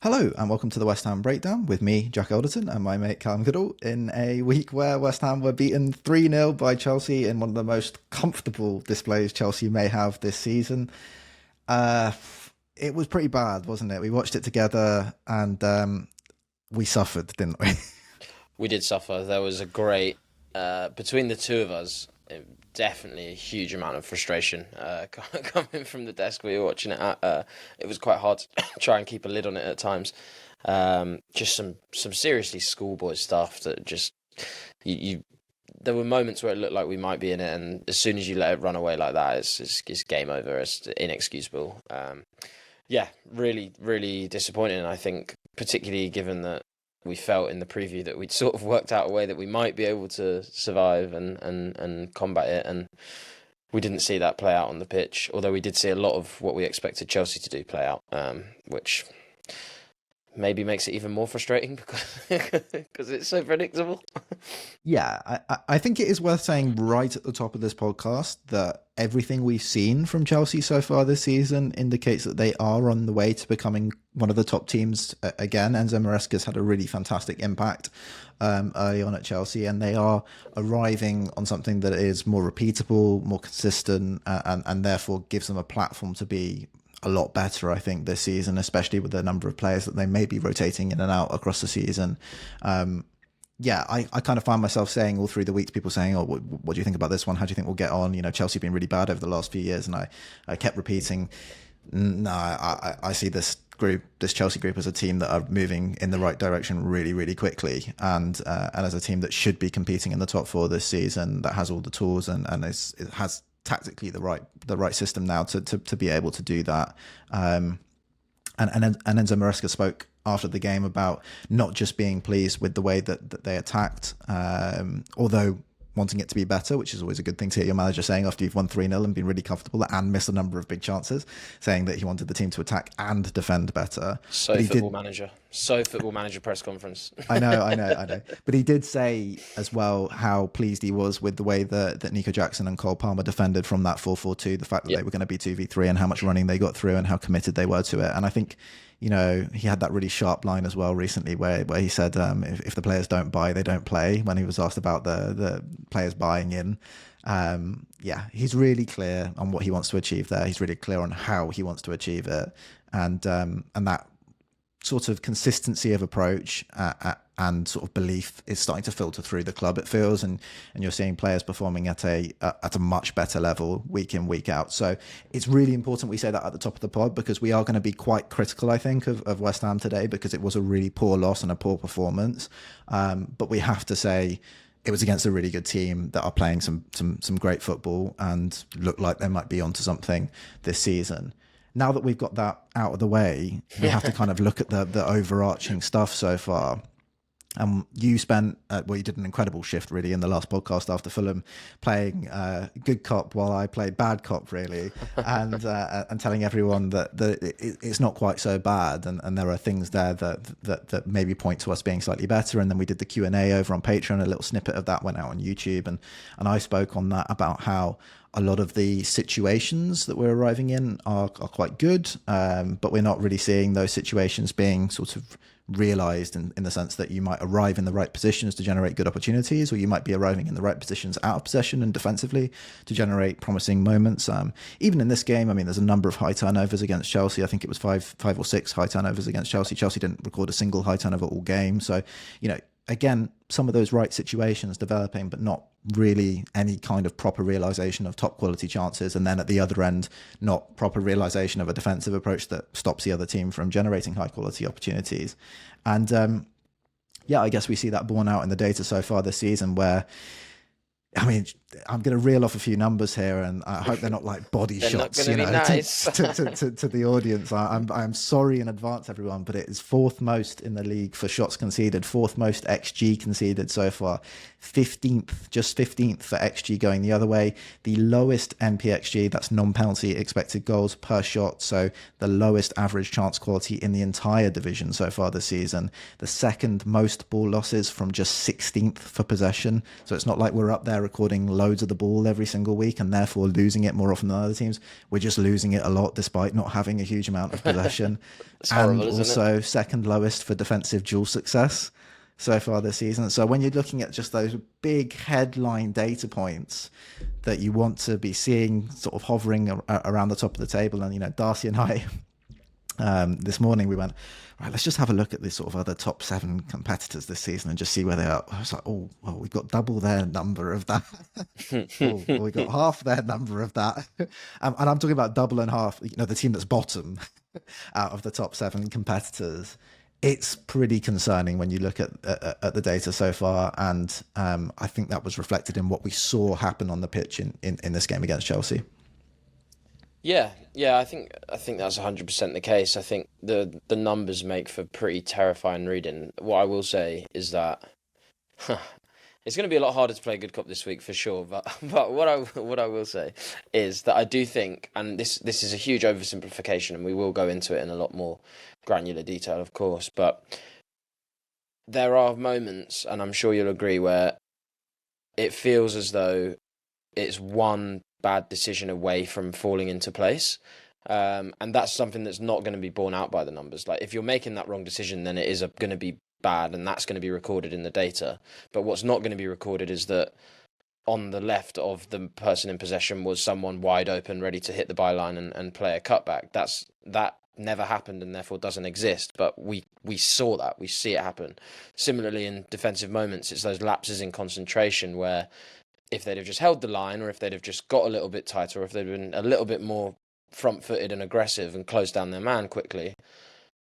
Hello and welcome to the West Ham Breakdown with me, Jack Alderton, and my mate Callum Goodall in a week where West Ham were beaten 3-0 by Chelsea in one of the most comfortable displays Chelsea may have this season. It was pretty bad, wasn't it? We watched it together and we suffered, didn't we? We did suffer. There was a great, between the two of us, definitely a huge amount of frustration coming from the desk we were watching it at. It was quite hard to try and keep a lid on it at times. Just some seriously schoolboy stuff that just you. There were moments where it looked like we might be in it, and as soon as you let it run away like that, it's game over. It's inexcusable. Yeah, really, really disappointing. I think, particularly given that we felt in the preview that we'd sort of worked out a way that we might be able to survive and combat it, and we didn't see that play out on the pitch, although we did see a lot of what we expected Chelsea to do play out, which maybe makes it even more frustrating because it's so predictable. Yeah, I think it is worth saying right at the top of this podcast that everything we've seen from Chelsea so far this season indicates that they are on the way to becoming one of the top teams again. Enzo Maresca's had a really fantastic impact early on at Chelsea, and they are arriving on something that is more repeatable, more consistent, and therefore gives them a platform to be a lot better, I think, this season, especially with the number of players that they may be rotating in and out across the season. I kind of found myself saying all through the weeks, people saying, oh, what do you think about this one? How do you think we'll get on? You know, Chelsea have been really bad over the last few years. And I kept repeating, no, I see this Chelsea group as a team that are moving in the right direction really, really quickly. And as a team that should be competing in the top four this season, that has all the tools and it has tactically the right system now to be able to do that. And Enzo Maresca spoke after the game about not just being pleased with the way that they attacked, although wanting it to be better, which is always a good thing to hear your manager saying after you've won 3-0 and been really comfortable and missed a number of big chances, saying that he wanted the team to attack and defend better. So football manager press conference. I know. But he did say as well how pleased he was with the way that Nico Jackson and Cole Palmer defended from that 4-4-2, the fact that they were going to be 2v3 and how much running they got through and how committed they were to it. And I think, you know, he had that really sharp line as well recently where he said if the players don't buy, they don't play, when he was asked about the players buying in. He's really clear on what he wants to achieve there. He's really clear on how he wants to achieve it. And that sort of consistency of approach and sort of belief is starting to filter through the club, it feels, and you're seeing players performing at a much better level week in, week out. So it's really important we say that at the top of the pod, because we are going to be quite critical, I think, of West Ham today, because it was a really poor loss and a poor performance. But we have to say it was against a really good team that are playing some great football and look like they might be onto something this season. Now that we've got that out of the way, we have to kind of look at the overarching stuff so far. You spent, you did an incredible shift really in the last podcast after Fulham, playing good cop while I played bad cop really, and telling everyone that it's not quite so bad, and there are things there that maybe point to us being slightly better. And then we did the Q&A over on Patreon. A little snippet of that went out on YouTube, and I spoke on that about how a lot of the situations that we're arriving in are quite good, but we're not really seeing those situations being sort of realized in the sense that you might arrive in the right positions to generate good opportunities, or you might be arriving in the right positions out of possession and defensively to generate promising moments. Even in this game, I mean, there's a number of high turnovers against Chelsea. I think it was five or six high turnovers against Chelsea. Chelsea didn't record a single high turnover all game. So, you know, again, some of those right situations developing, but not really any kind of proper realization of top quality chances. And then at the other end, not proper realization of a defensive approach that stops the other team from generating high quality opportunities. And I guess we see that borne out in the data so far this season, where, I mean, I'm going to reel off a few numbers here, and I hope they're not like body shots, you know, nice. to the audience. I'm sorry in advance, everyone, but it is fourth most in the league for shots conceded, fourth most XG conceded so far, 15th for XG going the other way, the lowest NPXG, that's non-penalty expected goals per shot, so the lowest average chance quality in the entire division so far this season, the second most ball losses from just 16th for possession. So it's not like we're up there recording loads of the ball every single week and therefore losing it more often than other teams. We're just losing it a lot despite not having a huge amount of possession. It's horrible, and also second lowest for defensive duel success so far this season. So when you're looking at just those big headline data points that you want to be seeing sort of hovering around the top of the table, and, you know, Darcy and I, this morning we went, right, let's just have a look at the sort of other top 7 competitors this season and just see where they are. I was like, oh, well, we've got double their number of that. Oh, we've got half their number of that. And I'm talking about double and half, you know, the team that's bottom out of the top 7 competitors. It's pretty concerning when you look at the data so far, and I think that was reflected in what we saw happen on the pitch in this game against Chelsea. Yeah, I think that's 100% the case. I think the numbers make for pretty terrifying reading. What I will say is that it's going to be a lot harder to play good cop this week for sure. But what I will say is that I do think, and this is a huge oversimplification, and we will go into it in a lot more granular detail, of course. But there are moments, and I'm sure you'll agree, where it feels as though it's one bad decision away from falling into place. And that's something that's not going to be borne out by the numbers. Like, if you're making that wrong decision, then it is going to be bad, and that's going to be recorded in the data. But what's not going to be recorded is that on the left of the person in possession was someone wide open, ready to hit the byline and play a cutback. That never happened and therefore doesn't exist. But we saw that. We see it happen. Similarly, in defensive moments, it's those lapses in concentration where if they'd have just held the line, or if they'd have just got a little bit tighter, or if they'd been a little bit more front-footed and aggressive and closed down their man quickly,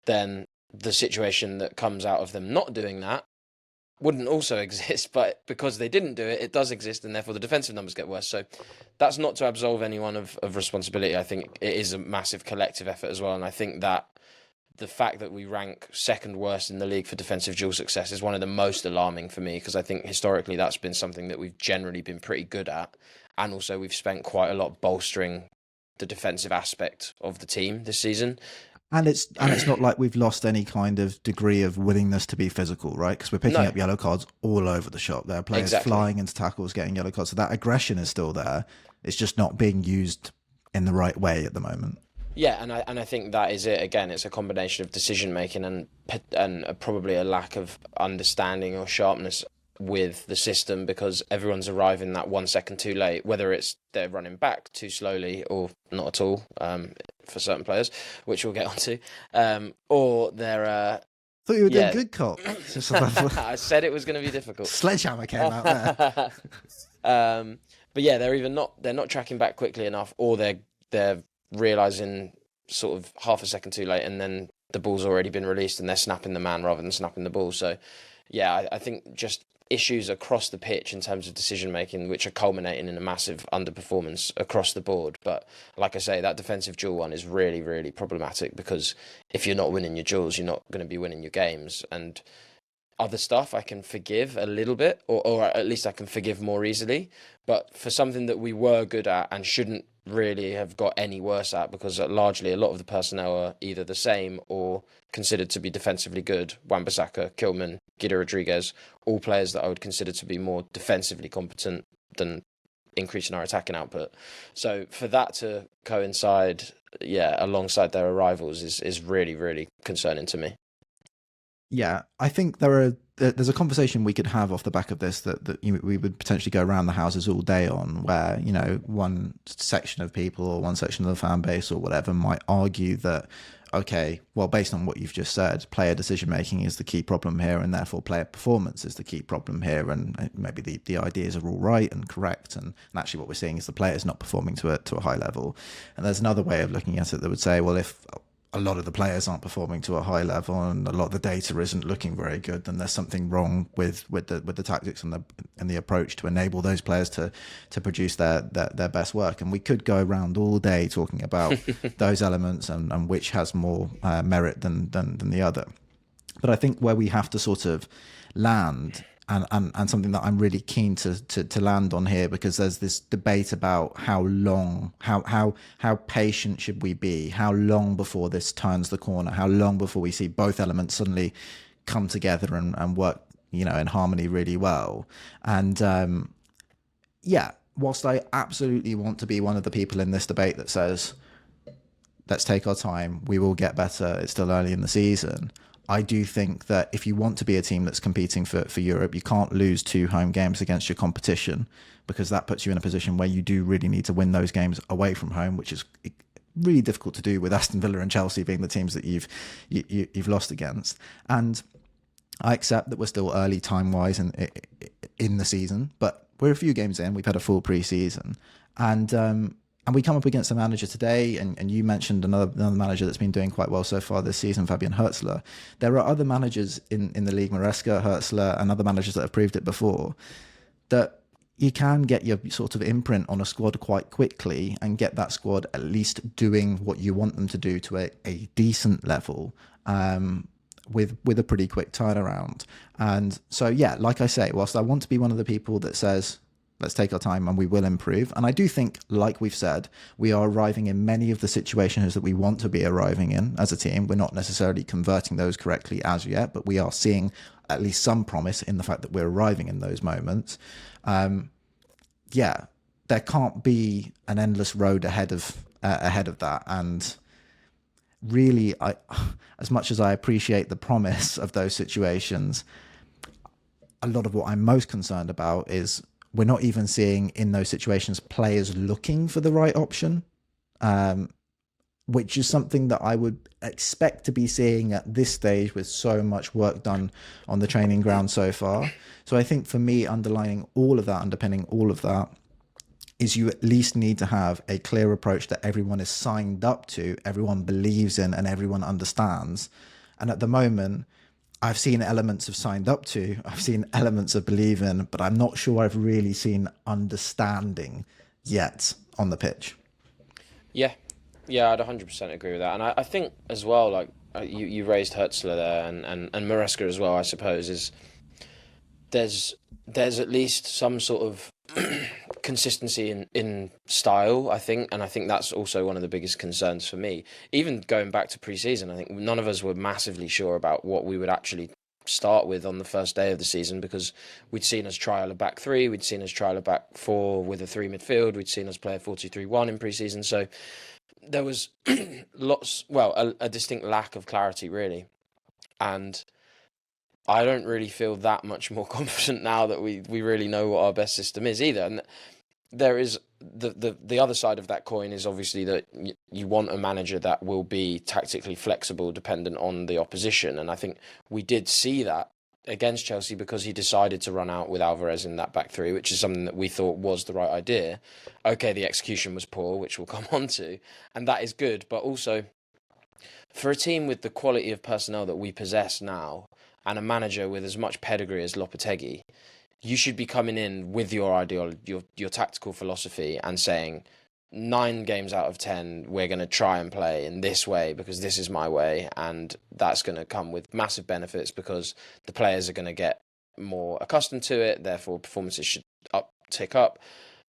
then the situation that comes out of them not doing that wouldn't also exist. But because they didn't do it, it does exist, and therefore the defensive numbers get worse. So that's not to absolve anyone of responsibility. I think it is a massive collective effort as well, and I think that the fact that we rank second worst in the league for defensive duel success is one of the most alarming for me, because I think historically that's been something that we've generally been pretty good at, and also we've spent quite a lot bolstering the defensive aspect of the team this season. And it's not like we've lost any kind of degree of willingness to be physical, right? Because we're picking up yellow cards all over the shop. There are players flying into tackles, getting yellow cards. So that aggression is still there. It's just not being used in the right way at the moment. Yeah, and I think that is it. Again, it's a combination of decision making and probably a lack of understanding or sharpness with the system, because everyone's arriving that 1 second too late, whether it's they're running back too slowly or not at all, for certain players, which we'll get onto, or they're thought you were doing good cop. I said it was going to be difficult. Sledgehammer came out there. But yeah, they're not tracking back quickly enough, or they're realizing sort of half a second too late, and then the ball's already been released and they're snapping the man rather than snapping the ball. So yeah, I think just issues across the pitch in terms of decision making, which are culminating in a massive underperformance across the board. But like I say, that defensive duel one is really, really problematic, because if you're not winning your duels, you're not going to be winning your games. And other stuff I can forgive a little bit, or at least I can forgive more easily. But for something that we were good at and shouldn't really have got any worse at, because largely a lot of the personnel are either the same or considered to be defensively good. Wan-Bissaka, Kilman, Guido Rodriguez, all players that I would consider to be more defensively competent than increasing our attacking output. So for that to coincide, alongside their arrivals is really, really concerning to me. Yeah, I think there's a conversation we could have off the back of this that we would potentially go around the houses all day on, where, you know, one section of people or one section of the fan base or whatever might argue that, okay, well, based on what you've just said, player decision making is the key problem here, and therefore player performance is the key problem here, and maybe the ideas are all right and correct, and actually what we're seeing is the players not performing to a high level. And there's another way of looking at it that would say, well, if a lot of the players aren't performing to a high level and a lot of the data isn't looking very good, then there's something wrong with the tactics and the approach to enable those players to produce their best work. And we could go around all day talking about those elements and which has more merit than the other. But I think where we have to sort of land, and something that I'm really keen to land on here, because there's this debate about how long, how patient should we be, how long before this turns the corner, how long before we see both elements suddenly come together and work, you know, in harmony really well. And yeah, whilst I absolutely want to be one of the people in this debate that says, let's take our time, we will get better, it's still early in the season, I do think that if you want to be a team that's competing for Europe, you can't lose 2 home games against your competition, because that puts you in a position where you do really need to win those games away from home, which is really difficult to do with Aston Villa and Chelsea being the teams that you've lost against. And I accept that we're still early time-wise in the season, but we're a few games in. We've had a full pre-season, and we come up against a manager today, and you mentioned another manager that's been doing quite well so far this season, Fabian Hertzler. There are other managers in the league, Maresca, Hertzler, and other managers that have proved it before, that you can get your sort of imprint on a squad quite quickly and get that squad at least doing what you want them to do to a decent level, with a pretty quick turnaround. And so, yeah, like I say, whilst I want to be one of the people that says, let's take our time and we will improve. And I do think, like we've said, we are arriving in many of the situations that we want to be arriving in as a team. We're not necessarily converting those correctly as yet, but we are seeing at least some promise in the fact that we're arriving in those moments. Yeah, there can't be an endless road ahead of that. And really, as much as I appreciate the promise of those situations, a lot of what I'm most concerned about is we're not even seeing in those situations players looking for the right option, which is something that I would expect to be seeing at this stage with so much work done on the training ground so far. So I think for me, underpinning all of that, is you at least need to have a clear approach that everyone is signed up to, everyone believes in, and everyone understands. And at the moment, I've seen elements of signed up to, I've seen elements of believe in, but I'm not sure I've really seen understanding yet on the pitch. Yeah, I'd 100% agree with that. And I think as well, like you raised Hertzler there and Maresca as well, I suppose, is there's at least some sort of consistency in style, I think, and I think that's also one of the biggest concerns for me. Even going back to pre-season, I think none of us were massively sure about what we would actually start with on the first day of the season, because we'd seen us trial a back 3, we'd seen us trial a back 4 with a 3 midfield, we'd seen us play a 4-2-3-1 in pre-season, so there was a distinct lack of clarity, really. And I don't really feel that much more confident now that we really know what our best system is either. And there is the other side of that coin is obviously that you want a manager that will be tactically flexible dependent on the opposition. And I think we did see that against Chelsea, because he decided to run out with Alvarez in that back 3, which is something that we thought was the right idea. Okay, the execution was poor, which we'll come on to, and that is good. But also, for a team with the quality of personnel that we possess now, and a manager with as much pedigree as Lopetegui, you should be coming in with your ideology, your tactical philosophy, and saying, 9 games out of 10, we're going to try and play in this way because this is my way, and that's going to come with massive benefits because the players are going to get more accustomed to it, therefore performances should tick up.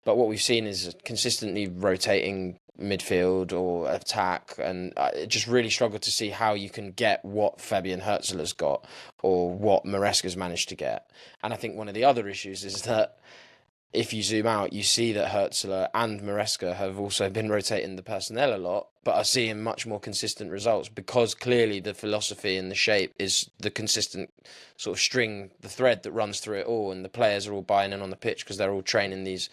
But what we've seen is consistently rotating midfield or attack, and I just really struggle to see how you can get what Fabian Hertzler's got or what Maresca's managed to get. And I think one of the other issues is that if you zoom out, you see that Hertzler and Maresca have also been rotating the personnel a lot, but are seeing much more consistent results because clearly the philosophy and the shape is the consistent sort of string, the thread that runs through it all, and the players are all buying in on the pitch because they're all training these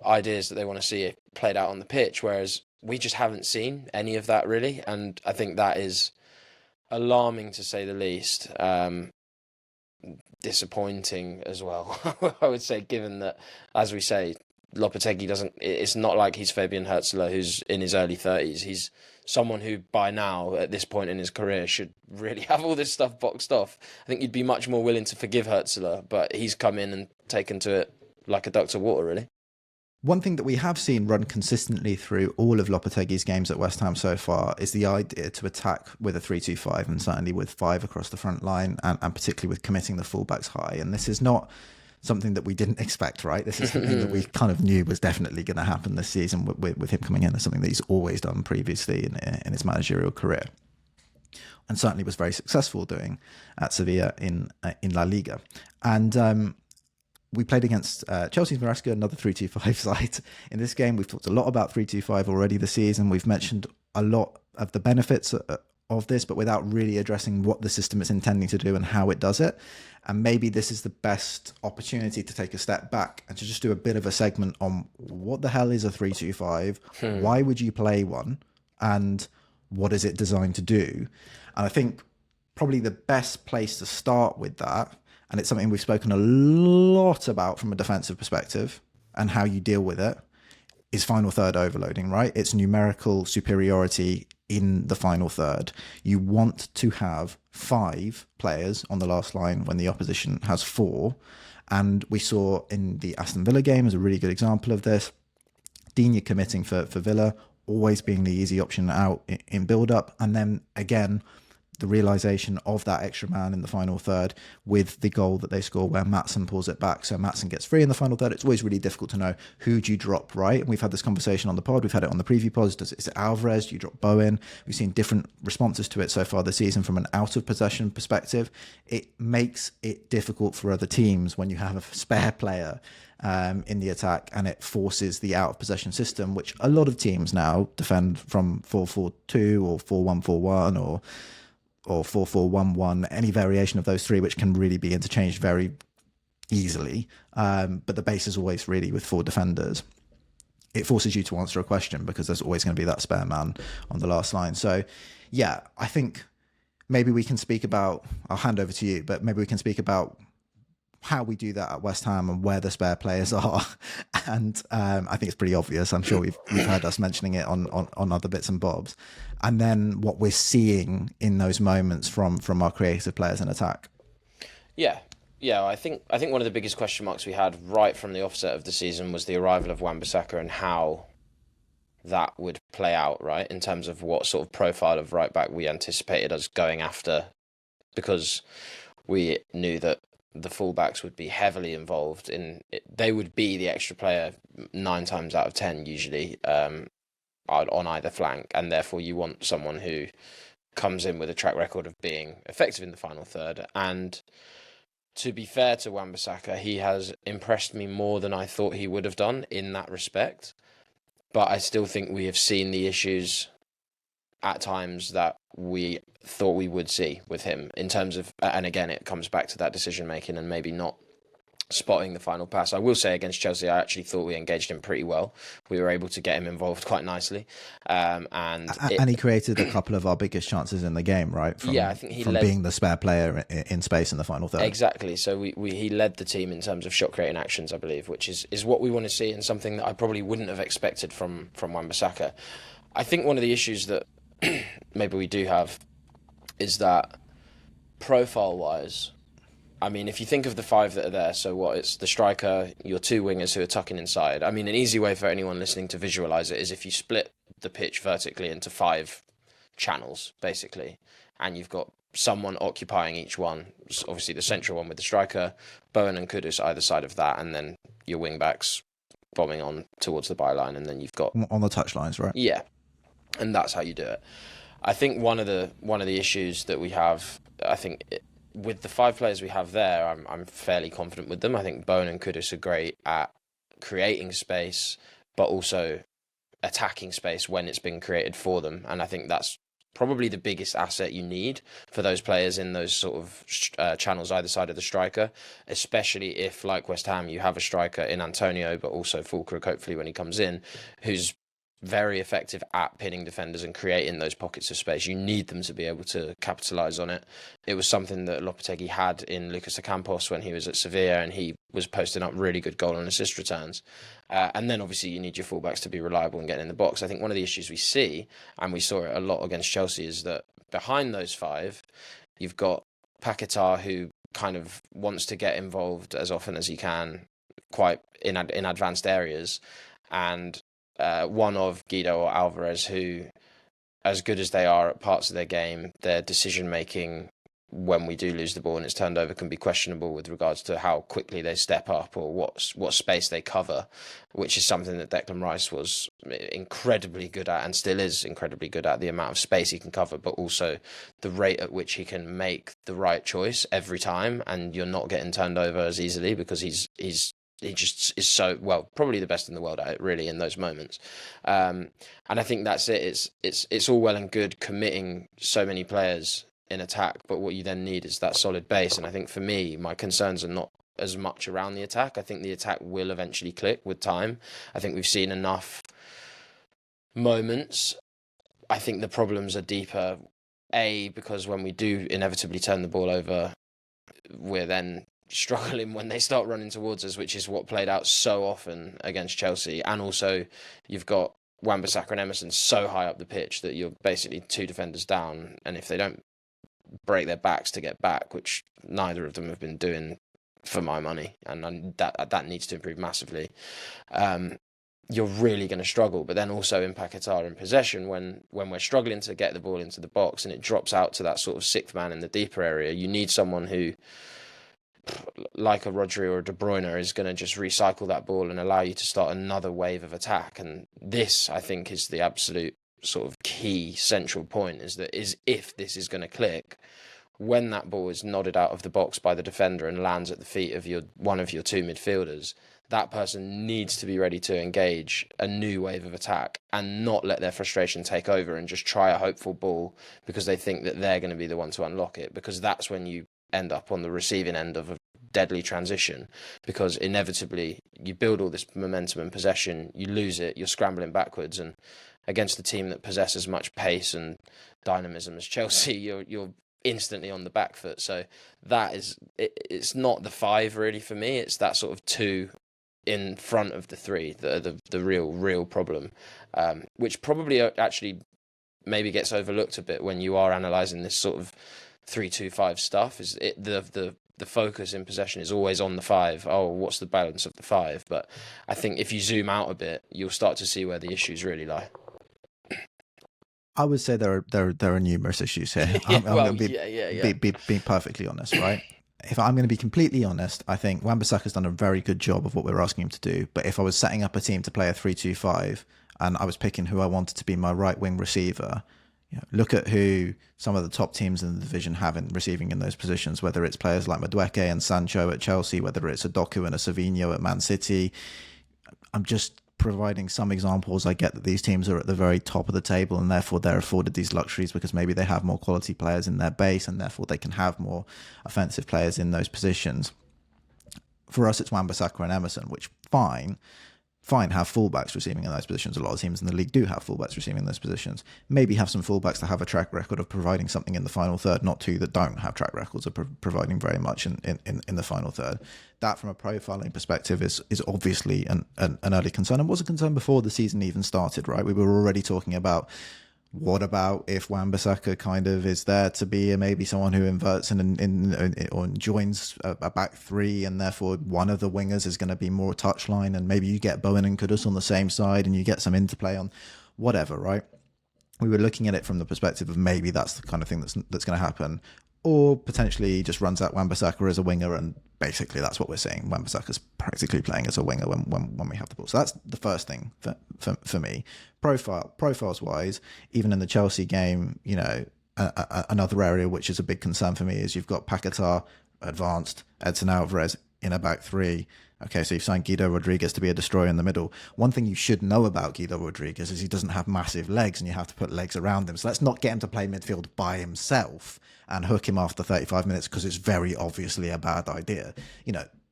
ideas that they want to see played out on the pitch, whereas we just haven't seen any of that really. And I think that is alarming to say the least. Disappointing as well, I would say, given that, as we say, Lopetegui it's not like he's Fabian Hertzler who's in his early 30s. He's someone who by now, at this point in his career, should really have all this stuff boxed off. I think you'd be much more willing to forgive Hertzler, but he's come in and taken to it like a duck to water, really. One thing that we have seen run consistently through all of Lopetegui's games at West Ham so far is the idea to attack with a 3-2-5, and certainly with 5 across the front line, and particularly with committing the fullbacks high. And this is not something that we didn't expect, right? This is something that we kind of knew was definitely going to happen this season with him coming in, as something that he's always done previously in his managerial career, and certainly was very successful doing at Sevilla in La Liga. And we played against Chelsea's Maresca, another 3-2-5 side. In this game, we've talked a lot about 3-2-5 already this season. We've mentioned a lot of the benefits of this, but without really addressing what the system is intending to do and how it does it. And maybe this is the best opportunity to take a step back and to just do a bit of a segment on what the hell is a 3-2-5, why would you play one, and what is it designed to do? And I think probably the best place to start with that, and it's something we've spoken a lot about from a defensive perspective and how you deal with it, is final third overloading, right? It's numerical superiority in the final third. You want to have 5 players on the last line when the opposition has 4. And we saw in the Aston Villa game as a really good example of this, Digne committing for Villa, always being the easy option out in build-up. And then again, the realisation of that extra man in the final third with the goal that they score where Mathiasen pulls it back. So Mathiasen gets free in the final third. It's always really difficult to know who do you drop, right? And we've had this conversation on the pod. We've had it on the preview pods. Is it Alvarez? Do you drop Bowen? We've seen different responses to it so far this season from an out of possession perspective. It makes it difficult for other teams when you have a spare player in the attack, and it forces the out of possession system, which a lot of teams now defend from 4-4-2 or 4-1-4-1 or 4-4-1-1, any variation of those 3, which can really be interchanged very easily. But the base is always really with 4 defenders. It forces you to answer a question because there's always going to be that spare man on the last line. So, yeah, I think maybe we can speak about, I'll hand over to you, but maybe we can speak about how we do that at West Ham and where the spare players are. And I think it's pretty obvious. I'm sure you've heard us mentioning it on other bits and bobs. And then what we're seeing in those moments from our creative players in attack. Yeah. I think one of the biggest question marks we had right from the offset of the season was the arrival of Wan-Bissaka and how that would play out, right, in terms of what sort of profile of right back we anticipated us going after, because we knew that the fullbacks would be heavily involved in it. They would be the extra player 9 times out of 10 usually on either flank, and therefore you want someone who comes in with a track record of being effective in the final third. And to be fair to Wan-Bissaka, he has impressed me more than I thought he would have done in that respect, but I still think we have seen the issues at times that we thought we would see with him in terms of, and again, it comes back to that decision making and maybe not spotting the final pass. I will say against Chelsea, I actually thought we engaged him pretty well. We were able to get him involved quite nicely. And he created a couple of our biggest chances in the game, right? I think he from led, being the spare player in space in the final third. Exactly. So he led the team in terms of shot creating actions, I believe, which is what we want to see and something that I probably wouldn't have expected from Wan-Bissaka. I think one of the issues that maybe we do have is that profile-wise, I mean, if you think of the 5 that are there, so what, it's the striker, your 2 wingers who are tucking inside. I mean, an easy way for anyone listening to visualise it is if you split the pitch vertically into 5 channels, basically, and you've got someone occupying each one. So obviously, the central one with the striker, Bowen and Kudus either side of that, and then your wing-backs bombing on towards the byline, and then you've got... on the touchlines, right? Yeah. And that's how you do it. I think one of the issues that we have, with the 5 players we have there, I'm fairly confident with them. I think Bowen and Kudus are great at creating space, but also attacking space when it's been created for them. And I think that's probably the biggest asset you need for those players in those sort of channels either side of the striker, especially if, like West Ham, you have a striker in Antonio, but also Fulcrum, hopefully when he comes in, who's very effective at pinning defenders and creating those pockets of space. You need them to be able to capitalise on it. It was something that Lopetegui had in Lucas Ocampos when he was at Sevilla, and he was posting up really good goal and assist returns. And then obviously you need your fullbacks to be reliable and getting in the box. I think one of the issues we see, and we saw it a lot against Chelsea, is that behind those 5, you've got Paquetá, who kind of wants to get involved as often as he can, quite in advanced areas, and one of Guido or Alvarez, who, as good as they are at parts of their game, their decision-making when we do lose the ball and it's turned over can be questionable with regards to how quickly they step up or what space they cover, which is something that Declan Rice was incredibly good at and still is incredibly good at, the amount of space he can cover, but also the rate at which he can make the right choice every time, and you're not getting turned over as easily because he just is so, well, probably the best in the world at it, really, in those moments. And I think that's it. It's all well and good committing so many players in attack, but what you then need is that solid base. And I think for me, my concerns are not as much around the attack. I think the attack will eventually click with time. I think we've seen enough moments. I think the problems are deeper, because when we do inevitably turn the ball over, we're then struggling when they start running towards us, which is what played out so often against Chelsea. And also you've got Wan-Bissaka and Emerson so high up the pitch that you're basically 2 defenders down, and if they don't break their backs to get back, which neither of them have been doing for my money, and that needs to improve massively, you're really going to struggle. But then also in Paquetá in possession, when we're struggling to get the ball into the box and it drops out to that sort of 6th man in the deeper area, you need someone who, like a Rodri or a De Bruyne, is going to just recycle that ball and allow you to start another wave of attack. And this, I think, is the absolute sort of key central point, is if this is going to click, when that ball is nodded out of the box by the defender and lands at the feet of one of your 2 midfielders, that person needs to be ready to engage a new wave of attack and not let their frustration take over and just try a hopeful ball because they think that they're going to be the one to unlock it, because that's when you end up on the receiving end of a deadly transition, because inevitably you build all this momentum and possession, you lose it, you're scrambling backwards, and against a team that possesses as much pace and dynamism as Chelsea, you're instantly on the back foot. So that is it's not the 5 really for me, it's that sort of 2 in front of the 3 that are the real problem, which probably actually maybe gets overlooked a bit when you are analysing this sort of 3-2-5 stuff. Is it the focus in possession is always on the 5. Oh, what's the balance of the 5? But I think if you zoom out a bit, you'll start to see where the issues really lie. I would say there are numerous issues here. I'm going to be perfectly honest, right? If I'm going to be completely honest, I think Wan-Bissaka's done a very good job of what we're asking him to do. But if I was setting up a team to play a 3-2-5 and I was picking who I wanted to be my right wing receiver, look at who some of the top teams in the division have in receiving in those positions, whether it's players like Madueke and Sancho at Chelsea, whether it's a Doku and a Savinho at Man City. I'm just providing some examples. I get that these teams are at the very top of the table and therefore they're afforded these luxuries because maybe they have more quality players in their base and therefore they can have more offensive players in those positions. For us, it's Wan-Bissaka and Emerson, which fine, have fullbacks receiving in those positions. A lot of teams in the league do have fullbacks receiving in those positions. Maybe have some fullbacks that have a track record of providing something in the final third, not 2 that don't have track records of providing very much in the final third. That, from a profiling perspective, is obviously an early concern, and was a concern before the season even started, right? We were already talking about, what about if Wan-Bissaka kind of is there to be maybe someone who inverts or joins a back 3, and therefore one of the wingers is going to be more touchline, and maybe you get Bowen and Kudus on the same side and you get some interplay on whatever, right? We were looking at it from the perspective of maybe that's the kind of thing that's going to happen. Or potentially just runs out Wan-Bissaka as a winger, and basically that's what we're seeing. Wan-Bissaka's practically playing as a winger when we have the ball. So that's the first thing for me. Profiles wise, even in the Chelsea game, another area which is a big concern for me is you've got Paquetá advanced, Edson Alvarez in a back 3. Okay, so you've signed Guido Rodriguez to be a destroyer in the middle. One thing you should know about Guido Rodriguez is he doesn't have massive legs and you have to put legs around him. So let's not get him to play midfield by himself and hook him after 35 minutes because it's very obviously a bad idea.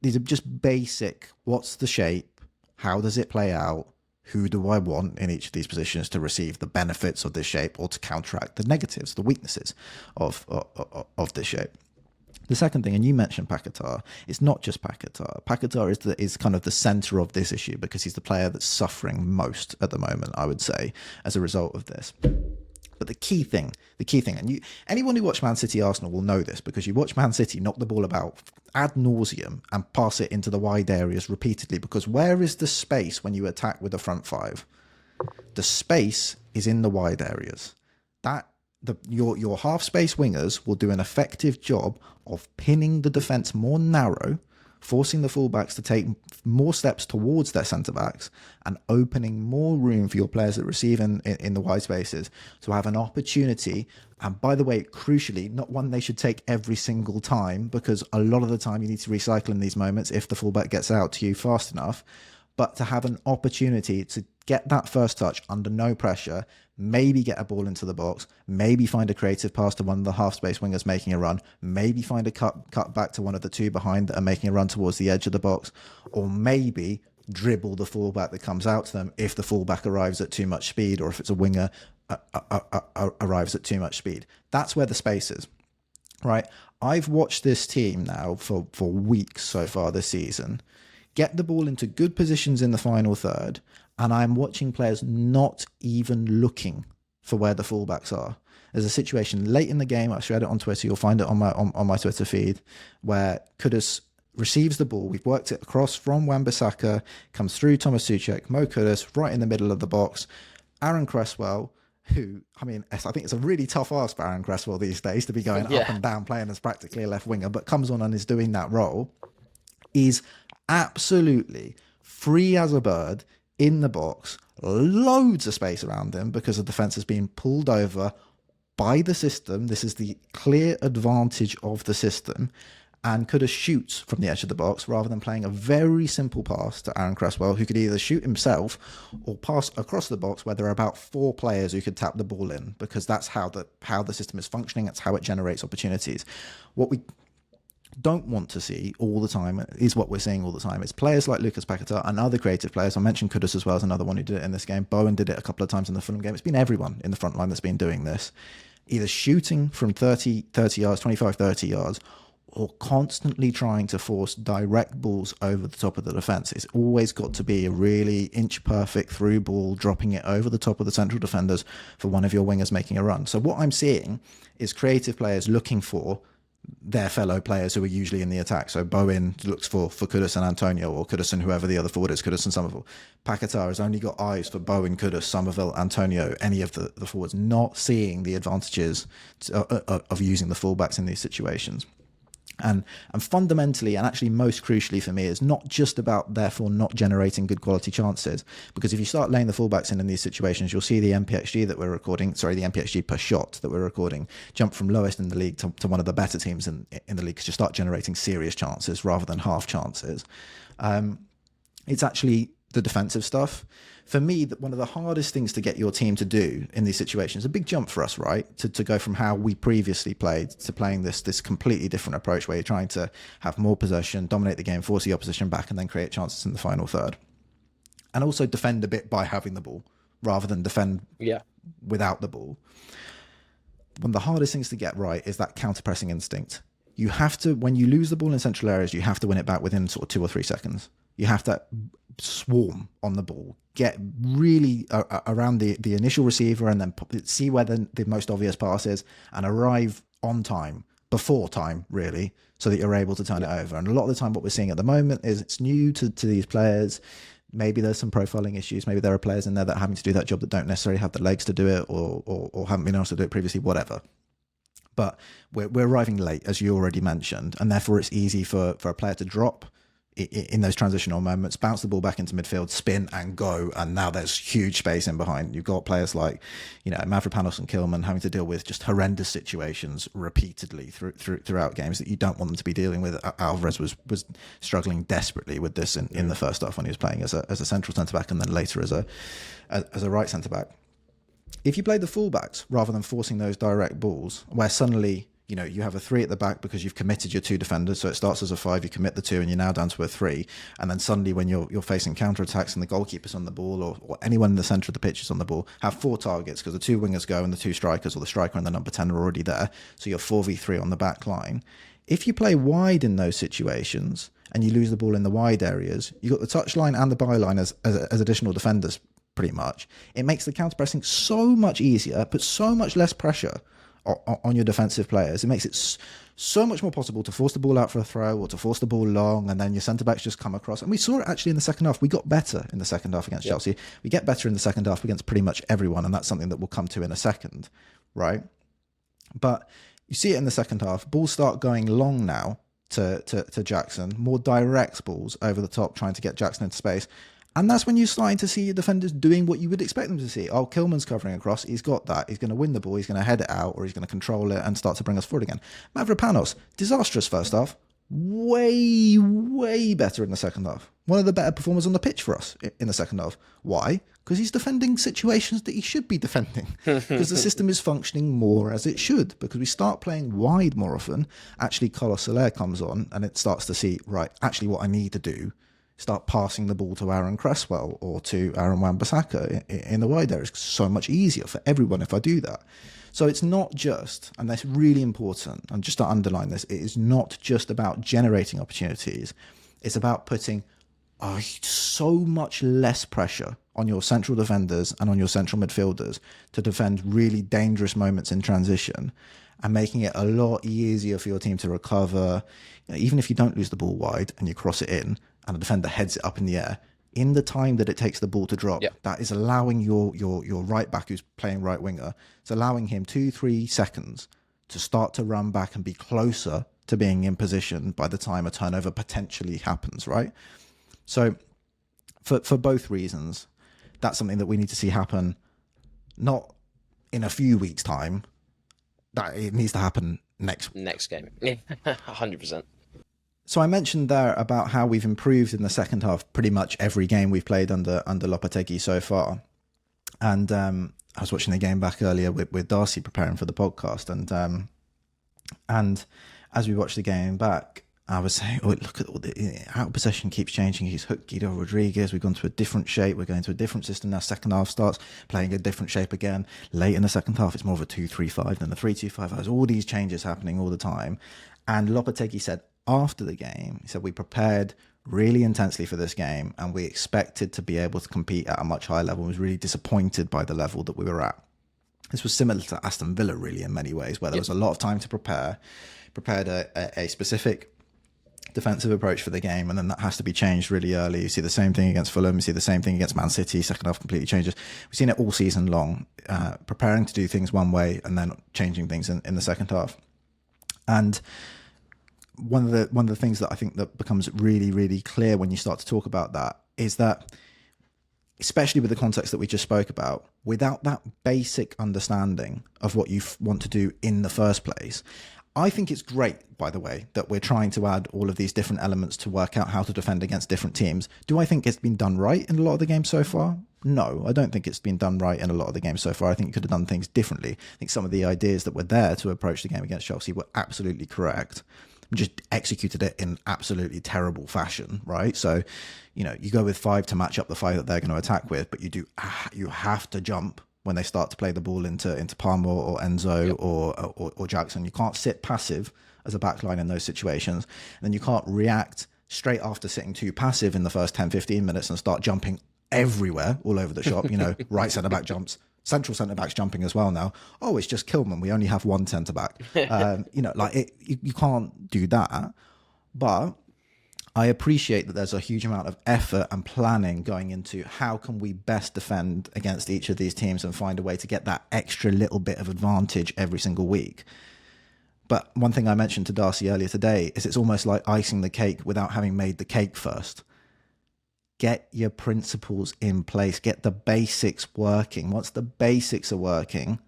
These are just basic, what's the shape? How does it play out? Who do I want in each of these positions to receive the benefits of this shape or to counteract the negatives, the weaknesses of this shape? The second thing, and you mentioned Paquetá, it's not just Paquetá. Paquetá is kind of the centre of this issue because he's the player that's suffering most at the moment, I would say, as a result of this. But the key thing, and anyone who watched Man City Arsenal will know this because you watch Man City knock the ball about ad nauseum and pass it into the wide areas repeatedly, because where is the space when you attack with the front 5? The space is in the wide areas. That your half space wingers will do an effective job of pinning the defence more narrow, forcing the fullbacks to take more steps towards their centre backs, and opening more room for your players that receive in the wide spaces to have an opportunity. And by the way, crucially, not one they should take every single time, because a lot of the time you need to recycle in these moments if the fullback gets out to you fast enough, but to have an opportunity to get that first touch under no pressure, maybe get a ball into the box, maybe find a creative pass to one of the half-space wingers making a run, maybe find a cut back to one of the two behind that are making a run towards the edge of the box, or maybe dribble the fullback that comes out to them if the fullback arrives at too much speed, or if it's a winger arrives at too much speed. That's where the space is, right? I've watched this team now for weeks so far this season get the ball into good positions in the final third, and I'm watching players not even looking for where the fullbacks are. There's a situation late in the game, I shared it on Twitter, you'll find it on my Twitter feed, where Kudus receives the ball. We've worked it across from Wan-Bissaka, comes through Thomas Souček, Mo Kudus, right in the middle of the box. Aaron Cresswell, who, I mean, I think it's a really tough ask for Aaron Cresswell these days to be going up and down, playing as practically a left winger, but comes on and is doing that role, is absolutely free as a bird in the box, loads of space around him because the defence has been pulled over by the system. This is the clear advantage of the system, and could have shoots from the edge of the box rather than playing a very simple pass to Aaron Cresswell, who could either shoot himself or pass across the box where there are about 4 players who could tap the ball in, because that's how the system is functioning. That's how it generates opportunities. What we don't want to see all the time is what we're seeing all the time. It's players like Lucas Paquetá and other creative players. I mentioned Kudus as well as another one who did it in this game. Bowen did it a couple of times in the Fulham game. It's been everyone in the front line that's been doing this, either shooting from 30 yards, 25, 30 yards, or constantly trying to force direct balls over the top of the defence. It's always got to be a really inch-perfect through ball, dropping it over the top of the central defenders for one of your wingers making a run. So what I'm seeing is creative players looking for their fellow players who are usually in the attack. So Bowen looks for Kudus and Antonio, or Kudus and whoever the other forward is, Kudus and Somerville. Paquetá has only got eyes for Bowen, Kudus, Somerville, Antonio, any of the forwards, not seeing the advantages of using the fullbacks in these situations. And fundamentally, and actually most crucially for me, is not just about therefore not generating good quality chances, because if you start laying the fullbacks in these situations, you'll see the MPXG that we're recording, the MPXG per shot that we're recording, jump from lowest in the league to one of the better teams in the league, because you start generating serious chances rather than half chances. It's actually the defensive stuff. For me, one of the hardest things to get your team to do in these situations, a big jump for us, right? To go from how we previously played to playing this completely different approach where you're trying to have more possession, dominate the game, force the opposition back, and then create chances in the final third. And also defend a bit by having the ball rather than defend without the ball. One of the hardest things to get right is that counter-pressing instinct. You have to, when you lose the ball in central areas, you have to win it back within sort of 2 or 3 seconds. You have to swarm on the ball, get really around the initial receiver, and then see where the most obvious pass is, and arrive on time, before time, really, so that you're able to turn it over. And a lot of the time what we're seeing at the moment is it's new to these players. Maybe there's some profiling issues. Maybe there are players in there that are having to do that job that don't necessarily have the legs to do it, or haven't been able to do it previously, whatever. But we're arriving late, as you already mentioned, and therefore it's easy for a player to drop in those transitional moments, bounce the ball back into midfield, spin and go, and now there's huge space in behind. You've got players like, Mavropanos and Kilman having to deal with just horrendous situations repeatedly throughout games that you don't want them to be dealing with. Alvarez was struggling desperately with this in the first half when he was playing as a central centre back, and then later as a right centre back. If you play the fullbacks rather than forcing those direct balls, where suddenly you have a 3 at the back because you've committed your 2 defenders, so it starts as a 5, you commit the 2, and you're now down to a 3, and then suddenly when you're facing counter-attacks and the goalkeeper's on the ball, or anyone in the centre of the pitch is on the ball, have 4 targets because the 2 wingers go and the 2 strikers, or the striker and the number 10 are already there, so you're 4v3 on the back line. If you play wide in those situations and you lose the ball in the wide areas, you've got the touchline and the byline as additional defenders, pretty much. It makes the counter-pressing so much easier, puts so much less pressure on your defensive players. It makes it so much more possible to force the ball out for a throw, or to force the ball long, and then your centre-backs just come across. And we saw it actually in the second half. We got better in the second half against Chelsea. We get better in the second half against pretty much everyone, and that's something that we'll come to in a second, right? But you see it in the second half. Balls start going long now to Jackson, more direct balls over the top, trying to get Jackson into space. And that's when you're starting to see your defenders doing what you would expect them to see. Oh, Kilman's covering across. He's got that. He's going to win the ball. He's going to head it out, or he's going to control it and start to bring us forward again. Mavropanos, disastrous first half. Way, way better in the second half. One of the better performers on the pitch for us in the second half. Why? Because he's defending situations that he should be defending. Because the system is functioning more as it should. Because we start playing wide more often. Actually, Carlos Soler comes on and it starts to see, right, actually what I need to do, start passing the ball to Aaron Cresswell or to Aaron Wan-Bissaka in the wide area. It's so much easier for everyone if I do that. So it's not just, and that's really important, and just to underline this, it is not just about generating opportunities. It's about putting so much less pressure on your central defenders and on your central midfielders to defend really dangerous moments in transition, and making it a lot easier for your team to recover. Even if you don't lose the ball wide and you cross it in and the defender heads it up in the air, in the time that it takes the ball to drop, that is allowing your right back who's playing right winger, it's allowing him 2-3 seconds to start to run back and be closer to being in position by the time a turnover potentially happens, right? So for both reasons, that's something that we need to see happen, not in a few weeks' time, that it needs to happen next game. 100%. So I mentioned there about how we've improved in the second half pretty much every game we've played under Lopetegui so far. And I was watching the game back earlier with Darcy preparing for the podcast. And as we watched the game back, I was saying, oh, look at all the out of possession keeps changing. He's hooked Guido Rodriguez. We've gone to a different shape. We're going to a different system now. Second half starts playing a different shape again. Late in the second half, it's more of a 2-3-5 than a 3-2-5. There's all these changes happening all the time. And Lopetegui said, after the game, he said, we prepared really intensely for this game and we expected to be able to compete at a much higher level. Was really disappointed by the level that we were at. This was similar to Aston Villa, really, in many ways, where there was a lot of time to prepare, prepared a specific defensive approach for the game, and then that has to be changed really early. You see the same thing against Fulham, you see the same thing against Man City. Second half completely changes. We've seen it all season long, preparing to do things one way and then changing things in the second half. And one of the things that I think that becomes really, really clear when you start to talk about that is that, especially with the context that we just spoke about, without that basic understanding of what you want to do in the first place, I think it's great, by the way, that we're trying to add all of these different elements to work out how to defend against different teams. Do I think it's been done right in a lot of the games so far? No, I don't think it's been done right in a lot of the games so far. I think you could have done things differently. I think some of the ideas that were there to approach the game against Chelsea were absolutely correct. Just executed it in absolutely terrible fashion, right? So, you go with 5 to match up the 5 that they're going to attack with, but you have to jump when they start to play the ball into Palmer or Enzo or Jackson. You can't sit passive as a backline in those situations. And then you can't react straight after sitting too passive in the first 10-15 minutes and start jumping everywhere all over the shop. Right centre back jumps, central centre backs jumping as well now. Oh, it's just Kilman. We only have one centre back. You can't do that. But I appreciate that there's a huge amount of effort and planning going into how can we best defend against each of these teams and find a way to get that extra little bit of advantage every single week. But one thing I mentioned to Darcy earlier today is it's almost like icing the cake without having made the cake first. Get your principles in place. Get the basics working. Once the basics are working,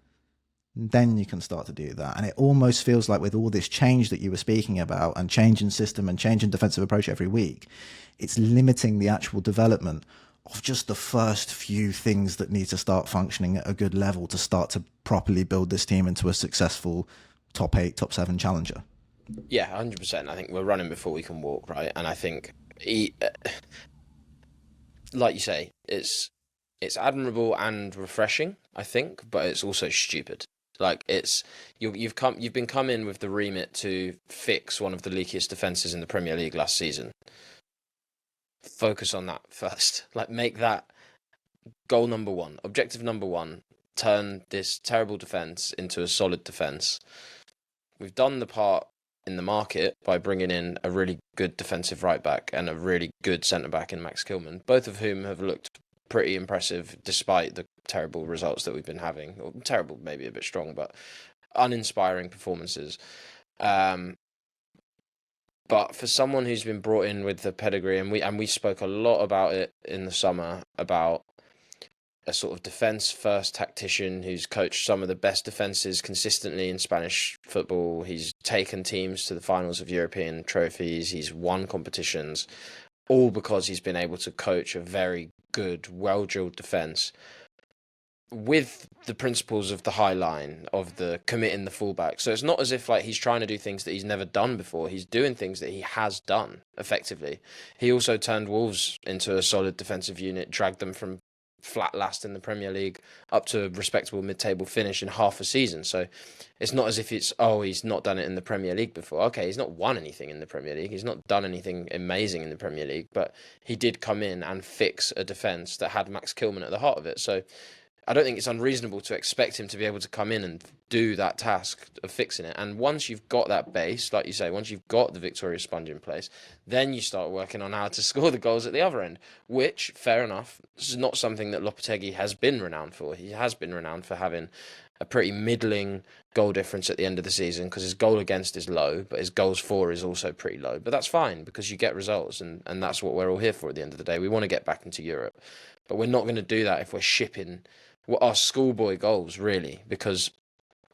then you can start to do that. And it almost feels like with all this change that you were speaking about and change in system and change in defensive approach every week, it's limiting the actual development of just the first few things that need to start functioning at a good level to start to properly build this team into a successful top 8, top 7 challenger. Yeah, 100%. I think we're running before we can walk, right? And I think, like you say, it's admirable and refreshing, I think, but it's also stupid. Like you've come in with the remit to fix one of the leakiest defenses in the Premier League last season. Focus on that first. Like, make that goal number 1, objective number 1. Turn this terrible defense into a solid defense. We've done the part in the market by bringing in a really good defensive right back and a really good centre back in Max Kilman, both of whom have looked pretty impressive despite the terrible results that we've been having. Or terrible, maybe a bit strong, but uninspiring performances. But for someone who's been brought in with the pedigree, and we spoke a lot about it in the summer, about a sort of defence-first tactician who's coached some of the best defences consistently in Spanish football. He's taken teams to the finals of European trophies. He's won competitions, all because he's been able to coach a very good, well-drilled defence with the principles of the high line, of the committing the fullback. So it's not as if like he's trying to do things that he's never done before. He's doing things that he has done effectively. He also turned Wolves into a solid defensive unit, dragged them from flat last in the Premier League up to a respectable mid-table finish in half a season. So it's not as if it's, he's not done it in the Premier League before. Okay, he's not won anything in the Premier League. He's not done anything amazing in the Premier League, but he did come in and fix a defence that had Max Kilman at the heart of it. So I don't think it's unreasonable to expect him to be able to come in and do that task of fixing it. And once you've got that base, like you say, once you've got the Victoria sponge in place, then you start working on how to score the goals at the other end, which, fair enough, is not something that Lopetegui has been renowned for. He has been renowned for having a pretty middling goal difference at the end of the season because his goal against is low, but his goals for is also pretty low. But that's fine because you get results, and that's what we're all here for at the end of the day. We want to get back into Europe. But we're not going to do that if we're shipping what are schoolboy goals, really, because,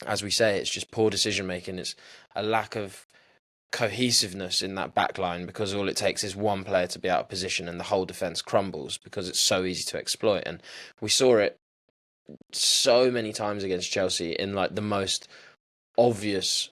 as we say, it's just poor decision-making. It's a lack of cohesiveness in that back line because all it takes is one player to be out of position and the whole defence crumbles because it's so easy to exploit. And we saw it so many times against Chelsea in like the most obvious,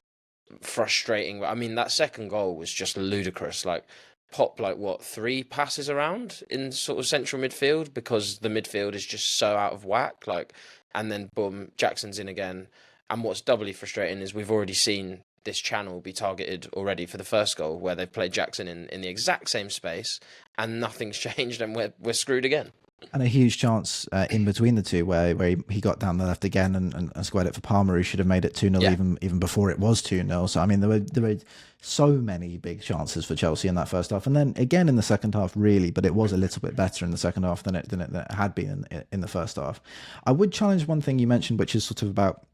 frustrating... I mean, that second goal was just ludicrous. Like, pop like what 3 passes around in sort of central midfield because the midfield is just so out of whack, like, and then boom, Jackson's in again. And what's doubly frustrating is we've already seen this channel be targeted already for the first goal where they've played Jackson in the exact same space and nothing's changed and we're screwed again. And a huge chance in between the two where he got down the left again and squared it for Palmer, who should have made it 2-0 even before it was 2-0. So, I mean, there were so many big chances for Chelsea in that first half. And then again in the second half, really, but it was a little bit better in the second half than it had been in the first half. I would challenge one thing you mentioned, which is sort of about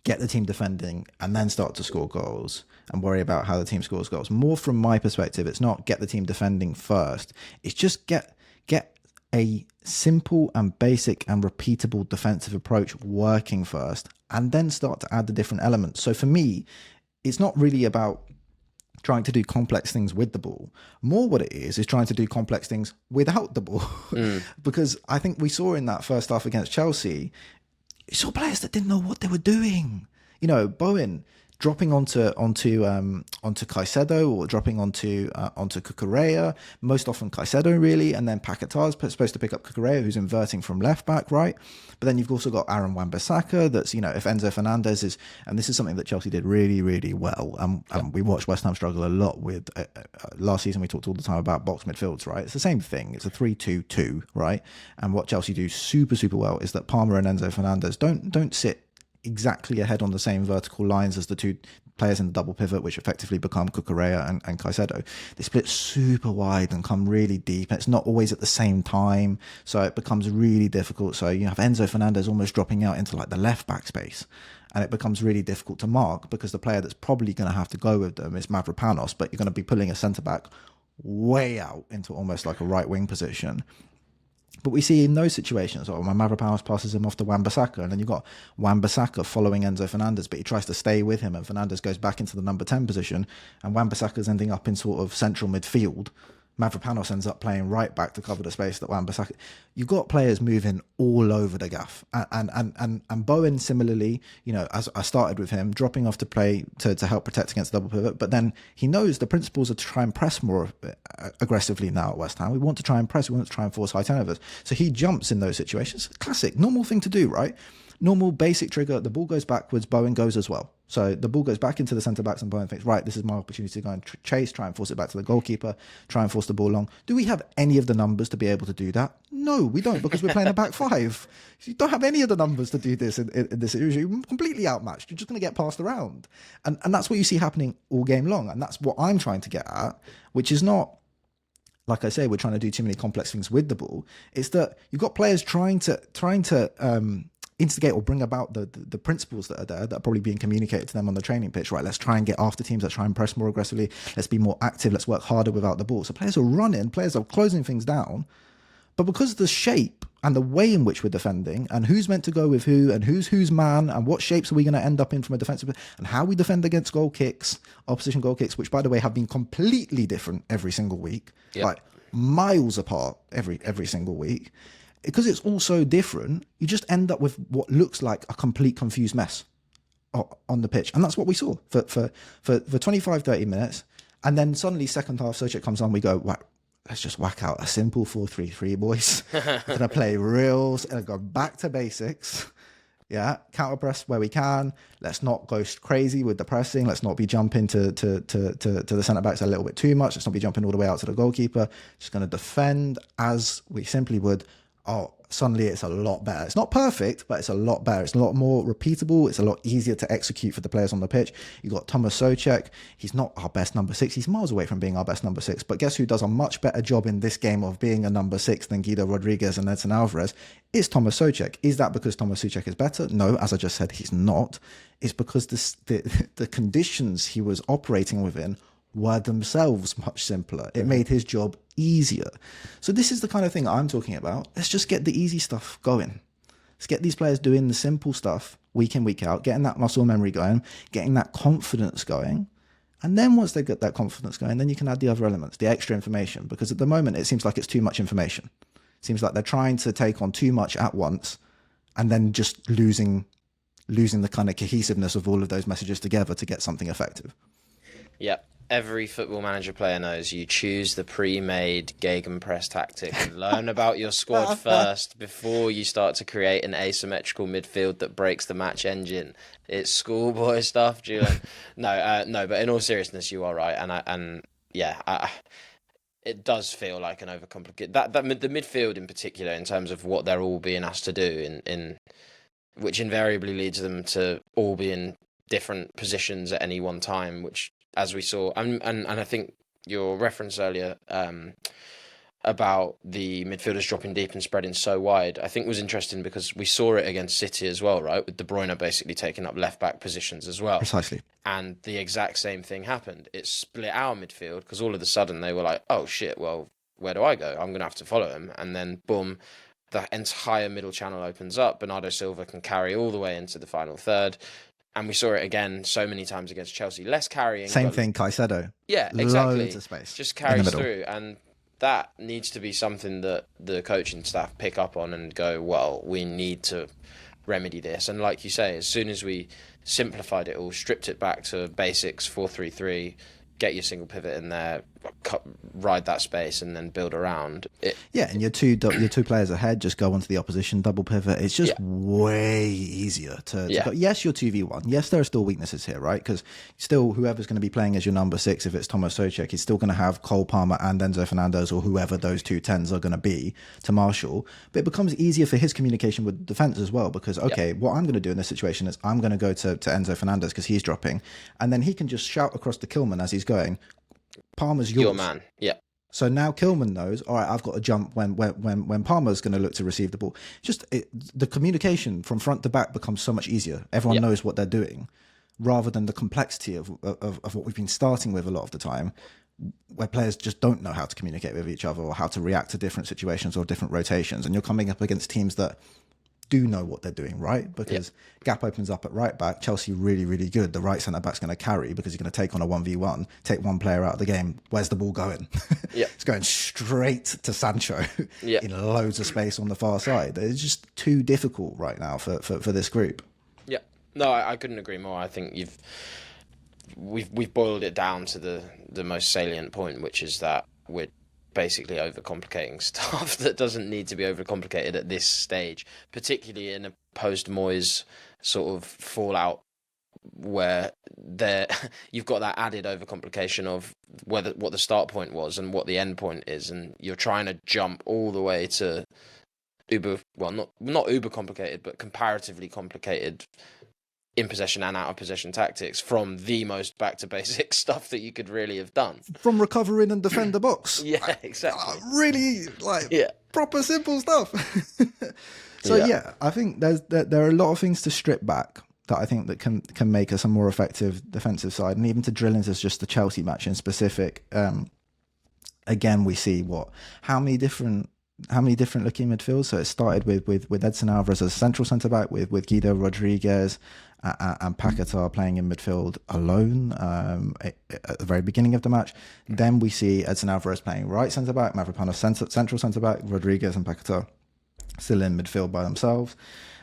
get the team defending and then start to score goals and worry about how the team scores goals. More from my perspective, it's not get the team defending first. It's just get a simple and basic and repeatable defensive approach working first and then start to add the different elements. So for me, it's not really about trying to do complex things with the ball. More what it is trying to do complex things without the ball. Because I think we saw in that first half against Chelsea, you saw players that didn't know what they were doing. You know, Bowen dropping onto Caicedo or dropping onto Cucurella, most often Caicedo really, and then Paquetá is supposed to pick up Cucurella, who's inverting from left back, right? But then you've also got Aaron Wan-Bissaka, that's, you know, if Enzo Fernandez is, and this is something that Chelsea did really, really well. We watched West Ham struggle a lot with, last season we talked all the time about box midfields, right? It's the same thing. It's a 3-2-2, right? And what Chelsea do super, super well is that Palmer and Enzo Fernandez don't sit exactly ahead on the same vertical lines as the two players in the double pivot, which effectively become Cucurella and Caicedo. They split super wide and come really deep. It's not always at the same time, so it becomes really difficult. So you have Enzo Fernandez almost dropping out into like the left back space, and it becomes really difficult to mark because the player that's probably going to have to go with them is Mavropanos, but you're going to be pulling a centre back way out into almost like a right wing position. But we see in those situations, when Mavropanos passes him off to Wan-Bissaka, and then you've got Wan-Bissaka following Enzo Fernandez, but he tries to stay with him, and Fernandez goes back into the number 10 position, and Wan-Bissaka's ending up in sort of central midfield. Mavropanos ends up playing right back to cover the space that Wan-Bissaka... You've got players moving all over the gaff. And Bowen, similarly, you know, as I started with him, dropping off to play to help protect against the double pivot, but then he knows the principles are to try and press more aggressively now at West Ham. We want to try and press, we want to try and force high turnovers. So he jumps in those situations. Classic, normal thing to do, right? Normal, basic trigger, the ball goes backwards, Bowen goes as well. So the ball goes back into the centre-backs and Bowen thinks, right, this is my opportunity to go and chase, try and force it back to the goalkeeper, try and force the ball long. Do we have any of the numbers to be able to do that? No, we don't, because we're playing a back five. You don't have any of the numbers to do this in this situation. You're completely outmatched. You're just going to get passed around. And that's what you see happening all game long. And that's what I'm trying to get at, which is not, like I say, we're trying to do too many complex things with the ball. It's that you've got players trying to instigate or bring about the principles that are there that are probably being communicated to them on the training pitch. Right, let's try and get after teams, let's try and press more aggressively, let's be more active, let's work harder without the ball. So players are running, players are closing things down, but because of the shape and the way in which we're defending and who's meant to go with who and who's man and what shapes are we going to end up in from a defensive and how we defend against goal kicks, opposition goal kicks, which by the way have been completely different every single week, like miles apart every single week. Because it's all so different, you just end up with what looks like a complete confused mess on the pitch. And that's what we saw for 25, 30 minutes. And then suddenly second half, Souček comes on, we go, wow, let's just whack out a simple 4-3-3, boys. We're going to play reels and go back to basics. Yeah, counter press where we can. Let's not go crazy with the pressing. Let's not be jumping to the centre backs a little bit too much. Let's not be jumping all the way out to the goalkeeper. Just going to defend as we simply would. Oh, suddenly it's a lot better. It's not perfect, but it's a lot better. It's a lot more repeatable. It's a lot easier to execute for the players on the pitch. You got Thomas Souček. He's not our best number 6. He's miles away from being our best number 6. But guess who does a much better job in this game of being a number 6 than Guido Rodriguez and Edson Alvarez? It's Thomas Souček. Is that because Thomas Souček is better? No, as I just said, he's not. It's because the conditions he was operating within were themselves much simpler. It made his job easier. So this is the kind of thing I'm talking about. Let's just get the easy stuff going. Let's get these players doing the simple stuff week in, week out, getting that muscle memory going, getting that confidence going. And then once they get that confidence going, then you can add the other elements, the extra information. Because at the moment, it seems like it's too much information. It seems like they're trying to take on too much at once and then just losing the kind of cohesiveness of all of those messages together to get something effective. Yeah. Every Football Manager player knows you choose the pre-made gegenpress tactic and learn about your squad first before you start to create an asymmetrical midfield that breaks the match engine. It's schoolboy stuff, Julian. No, but in all seriousness, you are right, it does feel like an overcomplicated. The midfield in particular, in terms of what they're all being asked to do, in which invariably leads them to all be in different positions at any one time, which, as we saw, and I think your reference earlier about the midfielders dropping deep and spreading so wide, I think was interesting because we saw it against City as well, right? With De Bruyne basically taking up left-back positions as well. Precisely. And the exact same thing happened. It split our midfield because all of a sudden they were like, oh shit, well, where do I go? I'm going to have to follow him. And then, boom, the entire middle channel opens up. Bernardo Silva can carry all the way into the final third. And we saw it again so many times against Chelsea. Less carrying. Same thing, Caicedo. Yeah, exactly. Loads of space. Just carries through. And that needs to be something that the coaching staff pick up on and go, well, we need to remedy this. And like you say, as soon as we simplified it all, stripped it back to basics, 4-3-3, get your single pivot in there, ride that space, and then build around it. Yeah, and your two players ahead just go onto the opposition double pivot. It's just way easier to go. Yes, you're 2v1. Yes, there are still weaknesses here, right? Because still, whoever's going to be playing as your number 6, if it's Thomas Souček, he's still going to have Cole Palmer and Enzo Fernandez, or whoever those two 10s are going to be, to marshal. But it becomes easier for his communication with defence as well, because, okay, what I'm going to do in this situation is I'm going to go to Enzo Fernandez because he's dropping, and then he can just shout across to Kilman as he's going, Palmer's yours. Your man, yeah. So now Kilman knows, all right, I've got to jump when Palmer's going to look to receive the ball. The communication from front to back becomes so much easier. Everyone knows what they're doing, rather than the complexity of what we've been starting with a lot of the time, where players just don't know how to communicate with each other or how to react to different situations or different rotations. And you're coming up against teams that do know what they're doing, right? Because gap opens up at right back. Chelsea really, really good. The right centre back's going to carry because he's going to take on a 1v1, take one player out of the game. Where's the ball going? It's going straight to Sancho in loads of space on the far side. It's just too difficult right now for this group. Yeah, no, I couldn't agree more. I think we've boiled it down to the most salient point, which is that we're basically overcomplicating stuff that doesn't need to be overcomplicated at this stage, particularly in a post-Moyes sort of fallout where you've got that added overcomplication of what the start point was and what the end point is, and you're trying to jump all the way to not uber complicated, but comparatively complicated in possession and out of possession tactics from the most back to basic stuff that you could really have done. From recovering and defend the box. Yeah, exactly. Really, proper simple stuff. So yeah, I think there are a lot of things to strip back that I think that can make us a more effective defensive side, and even to drill into just the Chelsea match in specific. Again, we see how many different looking midfields. So it started with Edson Alvarez as a central centre back, with Guido Rodriguez and Paquetá playing in midfield alone at the very beginning of the match. Then we see Edson Alvarez playing right centre back, Mavropanos central centre back, Rodriguez and Paquetá still in midfield by themselves.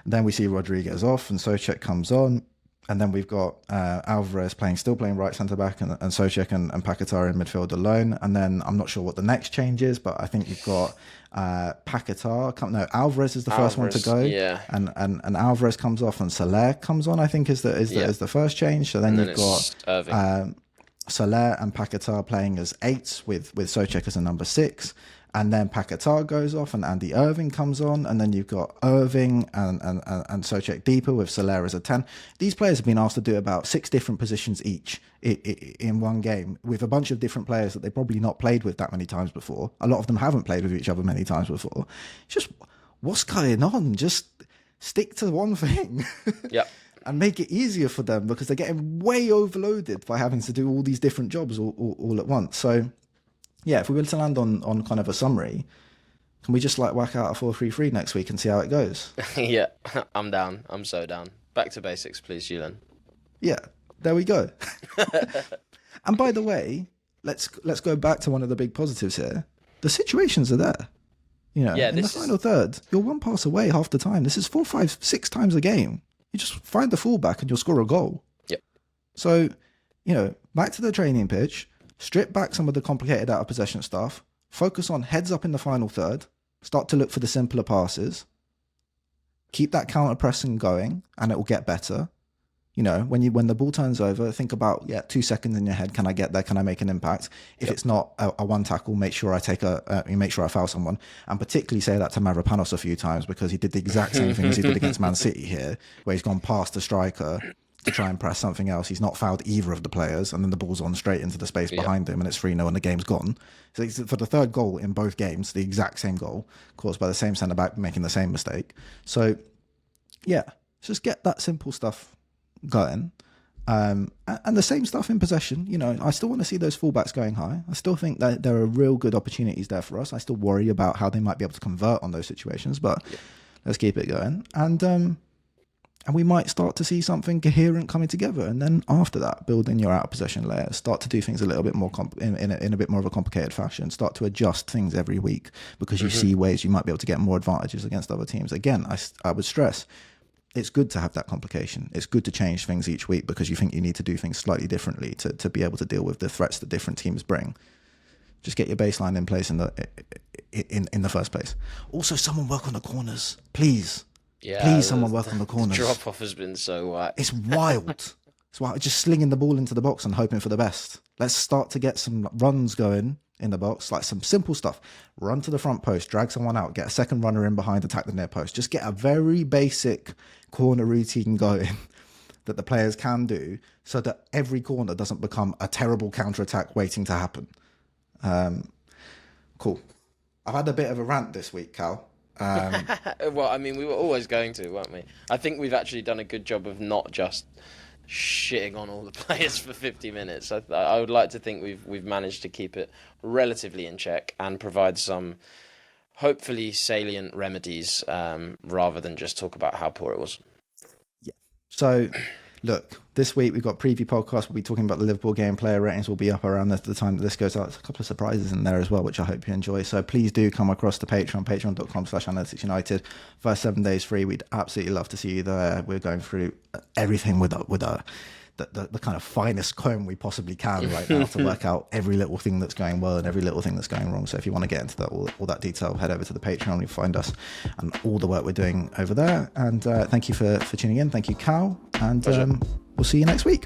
Then we see Rodriguez off and Souček comes on. And then we've got Alvarez still playing right centre back, and Souček and Paquetá in midfield alone. And then I'm not sure what the next change is, but I think you've got Paquetá. Alvarez is the first one to go. Yeah. And Alvarez comes off, and Soler comes on. I think is the first change. So then you've got Soler and Paquetá playing as 8s with Souček as a number 6. And then Paquetá goes off and Andy Irving comes on. And then you've got Irving and Souček deeper with Soler as a 10. These players have been asked to do about 6 different positions each in one game with a bunch of different players that they've probably not played with that many times before. A lot of them haven't played with each other many times before. Just what's going on? Just stick to one thing. Yep. And make it easier for them, because they're getting way overloaded by having to do all these different jobs all at once. So yeah, if we were to land on kind of a summary, can we just whack out a 4-3-3 next week and see how it goes? Yeah, I'm down. I'm so down. Back to basics, please, Julian. Yeah, there we go. And by the way, let's go back to one of the big positives here. The situations are there. In the final third, you're one pass away half the time. This is 4, 5, 6 times a game. You just find the fullback and you'll score a goal. Yep. So, back to the training pitch. Strip back some of the complicated out of possession stuff. Focus on heads up in the final third. Start to look for the simpler passes. Keep that counter pressing going, and it will get better. When the ball turns over, think about 2 seconds in your head. Can I get there? Can I make an impact? If it's not a one tackle, make sure I foul someone, and particularly say that to Mavropanos a few times, because he did the exact same thing as he did against Man City here, where he's gone past the striker to try and press something else. He's not fouled either of the players, and then the ball's on straight into the space behind him, and it's 3-0 and the game's gone. So for the third goal in both games, the exact same goal caused by the same centre-back making the same mistake. So yeah, just get that simple stuff going. And the same stuff in possession. I still want to see those fullbacks going high. I still think that there are real good opportunities there for us. I still worry about how they might be able to convert on those situations, but let's keep it going. And we might start to see something coherent coming together. And then after that, build in your out of possession layers. Start to do things a little bit more in a bit more of a complicated fashion. Start to adjust things every week, because you see ways you might be able to get more advantages against other teams. Again, I would stress, it's good to have that complication. It's good to change things each week, because you think you need to do things slightly differently to be able to deal with the threats that different teams bring. Just get your baseline in place in the first place. Also, someone work on the corners, please. Yeah, please, someone work on the corners. The drop off has been so whack. It's wild. It's wild. Just slinging the ball into the box and hoping for the best. Let's start to get some runs going in the box, like some simple stuff. Run to the front post, drag someone out, get a second runner in behind, attack the near post. Just get a very basic corner routine going that the players can do, so that every corner doesn't become a terrible counter-attack waiting to happen. Cool. I've had a bit of a rant this week, Cal. Well, I mean, we were always going to, weren't we? I think we've actually done a good job of not just shitting on all the players for 50 minutes. I would like to think we've managed to keep it relatively in check and provide some hopefully salient remedies, rather than just talk about how poor it was. Yeah. So, look, this week we've got preview podcast. We'll be talking about the Liverpool game. Player ratings will be up around the time that this goes out. There's a couple of surprises in there as well, which I hope you enjoy. So please do come across to patreon.com/analyticsunited. First 7 days free. We'd absolutely love to see you there. We're going through everything with the kind of finest comb we possibly can right now to work out every little thing that's going well and every little thing that's going wrong. So if you want to get into that, all that detail, head over to the Patreon. You'll find us and all the work we're doing over there. And thank you for tuning in. Thank you, Cal. And we'll see you next week.